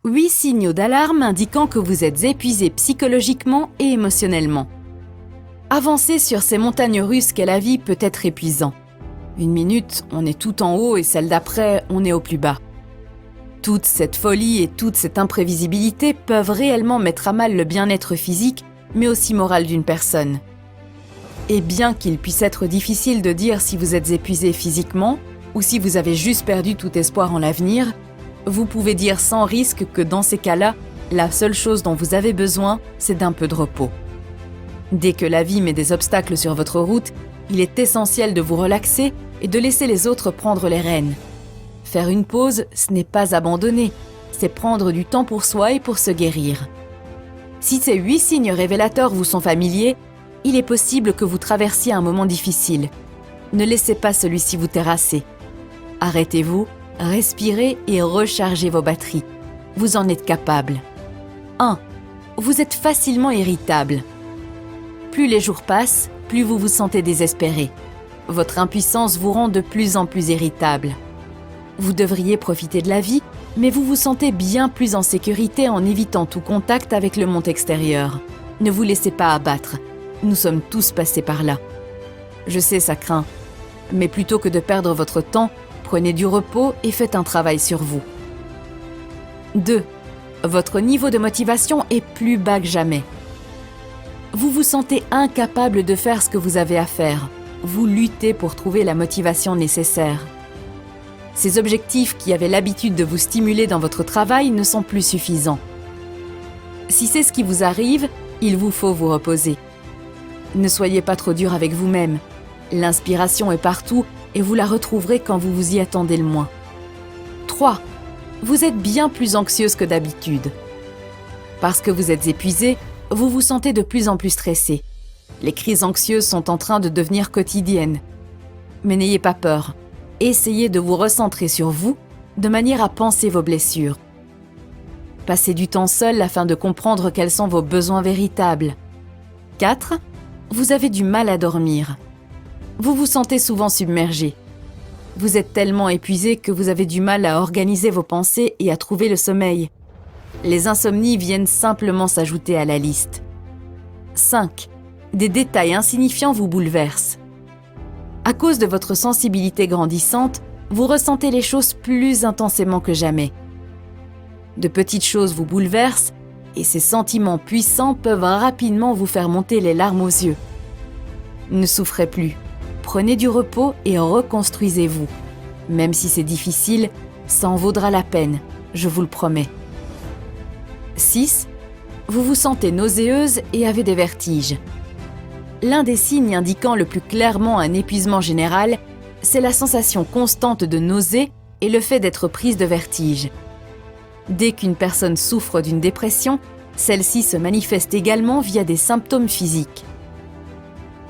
8 signaux d'alarme indiquant que vous êtes épuisé psychologiquement et émotionnellement. Avancer sur ces montagnes russes qu'est la vie peut être épuisant. Une minute, on est tout en haut et celle d'après, on est au plus bas. Toute cette folie et toute cette imprévisibilité peuvent réellement mettre à mal le bien-être physique, mais aussi moral d'une personne. Et bien qu'il puisse être difficile de dire si vous êtes épuisé physiquement ou si vous avez juste perdu tout espoir en l'avenir, vous pouvez dire sans risque que dans ces cas-là, la seule chose dont vous avez besoin, c'est d'un peu de repos. Dès que la vie met des obstacles sur votre route, il est essentiel de vous relaxer et de laisser les autres prendre les rênes. Faire une pause, ce n'est pas abandonner, c'est prendre du temps pour soi et pour se guérir. Si ces 8 signes révélateurs vous sont familiers, il est possible que vous traversiez un moment difficile. Ne laissez pas celui-ci vous terrasser. Arrêtez-vous, respirez et rechargez vos batteries. Vous en êtes capable. 1. Vous êtes facilement irritable. Plus les jours passent, plus vous vous sentez désespéré. Votre impuissance vous rend de plus en plus irritable. Vous devriez profiter de la vie, mais vous vous sentez bien plus en sécurité en évitant tout contact avec le monde extérieur. Ne vous laissez pas abattre. Nous sommes tous passés par là. Je sais, ça craint. Mais plutôt que de perdre votre temps, prenez du repos et faites un travail sur vous. 2. Votre niveau de motivation est plus bas que jamais. Vous vous sentez incapable de faire ce que vous avez à faire. Vous luttez pour trouver la motivation nécessaire. Ces objectifs qui avaient l'habitude de vous stimuler dans votre travail ne sont plus suffisants. Si c'est ce qui vous arrive, il vous faut vous reposer. Ne soyez pas trop dur avec vous-même. L'inspiration est partout et vous la retrouverez quand vous vous y attendez le moins. 3. Vous êtes bien plus anxieuse que d'habitude. Parce que vous êtes épuisé, vous vous sentez de plus en plus stressé. Les crises anxieuses sont en train de devenir quotidiennes. Mais n'ayez pas peur. Essayez de vous recentrer sur vous, de manière à penser vos blessures. Passez du temps seul afin de comprendre quels sont vos besoins véritables. 4. Vous avez du mal à dormir. Vous vous sentez souvent submergé. Vous êtes tellement épuisé que vous avez du mal à organiser vos pensées et à trouver le sommeil. Les insomnies viennent simplement s'ajouter à la liste. 5. Des détails insignifiants vous bouleversent. À cause de votre sensibilité grandissante, vous ressentez les choses plus intensément que jamais. De petites choses vous bouleversent et ces sentiments puissants peuvent rapidement vous faire monter les larmes aux yeux. Ne souffrez plus. Prenez du repos et reconstruisez-vous. Même si c'est difficile, ça en vaudra la peine, je vous le promets. 6. Vous vous sentez nauséeuse et avez des vertiges. L'un des signes indiquant le plus clairement un épuisement général, c'est la sensation constante de nausée et le fait d'être prise de vertige. Dès qu'une personne souffre d'une dépression, celle-ci se manifeste également via des symptômes physiques.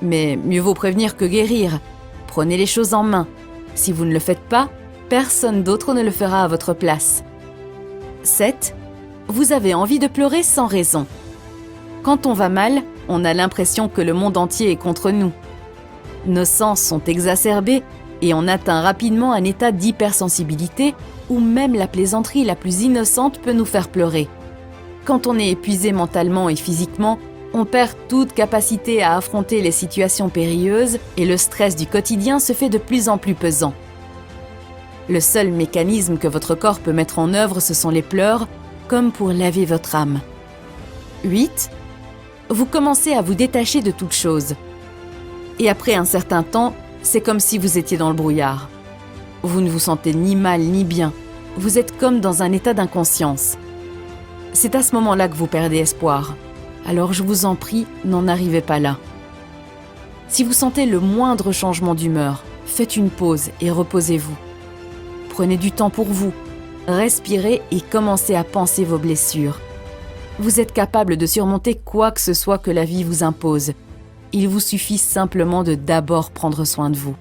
Mais mieux vaut prévenir que guérir. Prenez les choses en main. Si vous ne le faites pas, personne d'autre ne le fera à votre place. 7. Vous avez envie de pleurer sans raison. Quand on va mal, on a l'impression que le monde entier est contre nous. Nos sens sont exacerbés et on atteint rapidement un état d'hypersensibilité où même la plaisanterie la plus innocente peut nous faire pleurer. Quand on est épuisé mentalement et physiquement, on perd toute capacité à affronter les situations périlleuses et le stress du quotidien se fait de plus en plus pesant. Le seul mécanisme que votre corps peut mettre en œuvre, ce sont les pleurs, comme pour laver votre âme. 8. Vous commencez à vous détacher de toute chose. Et après un certain temps, c'est comme si vous étiez dans le brouillard. Vous ne vous sentez ni mal ni bien. Vous êtes comme dans un état d'inconscience. C'est à ce moment-là que vous perdez espoir. Alors je vous en prie, n'en arrivez pas là. Si vous sentez le moindre changement d'humeur, faites une pause et reposez-vous. Prenez du temps pour vous, respirez et commencez à penser vos blessures. Vous êtes capable de surmonter quoi que ce soit que la vie vous impose. Il vous suffit simplement de d'abord prendre soin de vous.